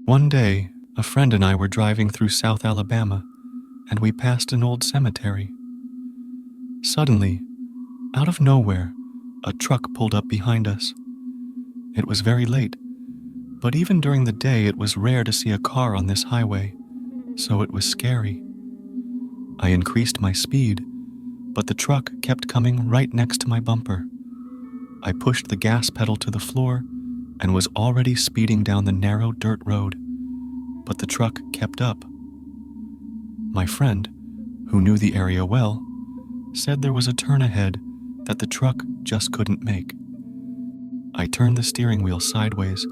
One day, a friend and I were driving through South Alabama, and we passed an old cemetery. Suddenly, out of nowhere, a truck pulled up behind us. It was very late, but even during the day it was rare to see a car on this highway, so it was scary. I increased my speed, but the truck kept coming right next to my bumper. I pushed the gas pedal to the floor and was already speeding down the narrow dirt road, but the truck kept up. My friend, who knew the area well, said there was a turn ahead that the truck just couldn't make. I turned the steering wheel sideways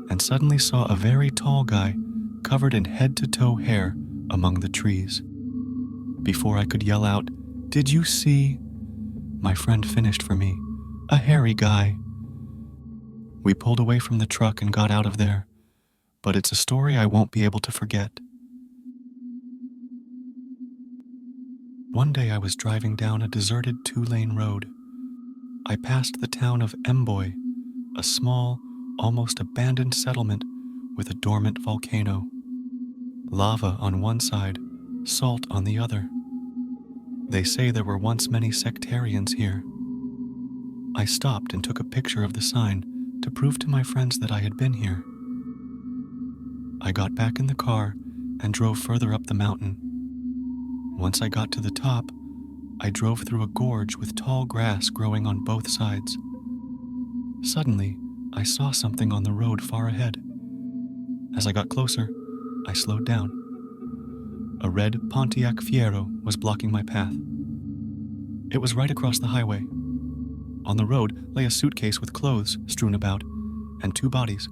and suddenly saw a very tall guy covered in head-to-toe hair among the trees. Before I could yell out, "Did you see?" my friend finished for me, "A hairy guy." We pulled away from the truck and got out of there, but it's a story I won't be able to forget. One day I was driving down a deserted 2-lane road. I passed the town of Emboy, a small, almost abandoned settlement with a dormant volcano. Lava on one side, salt on the other. They say there were once many sectarians here. I stopped and took a picture of the sign to prove to my friends that I had been here. I got back in the car and drove further up the mountain. Once I got to the top, I drove through a gorge with tall grass growing on both sides. Suddenly, I saw something on the road far ahead. As I got closer, I slowed down. A red Pontiac Fiero was blocking my path. It was right across the highway. On the road lay a suitcase with clothes strewn about, and 2 bodies,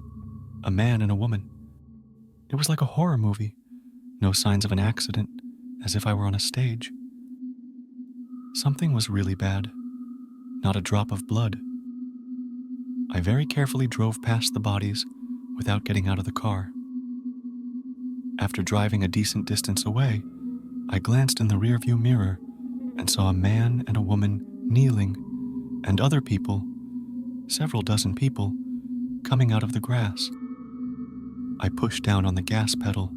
a man and a woman. It was like a horror movie. No signs of an accident, as if I were on a stage. Something was really bad. Not a drop of blood. I very carefully drove past the bodies without getting out of the car. After driving a decent distance away, I glanced in the rearview mirror and saw a man and a woman kneeling, and other people, several dozen people, coming out of the grass. I pushed down on the gas pedal.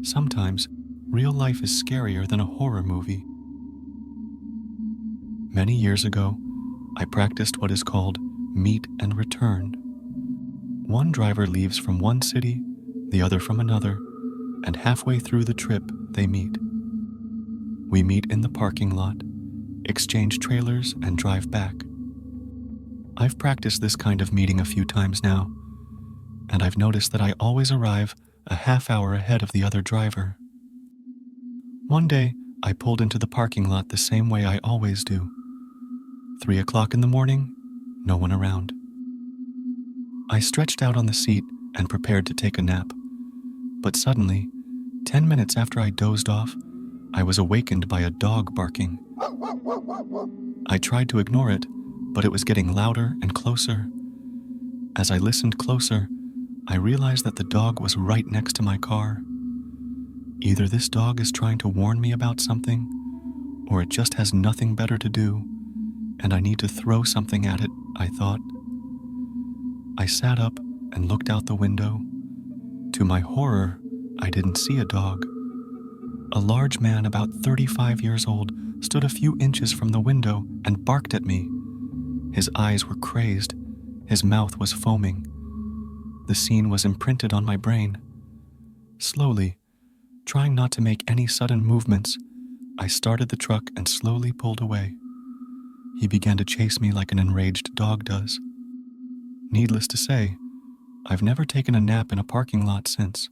Sometimes, real life is scarier than a horror movie. Many years ago, I practiced what is called meet and return. One driver leaves from one city, the other from another, and halfway through the trip, they meet. We meet in the parking lot, exchange trailers, and drive back. I've practiced this kind of meeting a few times now, and I've noticed that I always arrive a half hour ahead of the other driver. One day, I pulled into the parking lot the same way I always do. 3 o'clock in the morning, no one around. I stretched out on the seat and prepared to take a nap. But suddenly, 10 minutes after I dozed off, I was awakened by a dog barking. I tried to ignore it, but it was getting louder and closer. As I listened closer, I realized that the dog was right next to my car. Either this dog is trying to warn me about something, or it just has nothing better to do, and I need to throw something at it, I thought. I sat up and looked out the window. To my horror, I didn't see a dog. A large man about 35 years old stood a few inches from the window and barked at me. His eyes were crazed. His mouth was foaming. The scene was imprinted on my brain. Slowly, trying not to make any sudden movements, I started the truck and slowly pulled away. He began to chase me like an enraged dog does. Needless to say, I've never taken a nap in a parking lot since.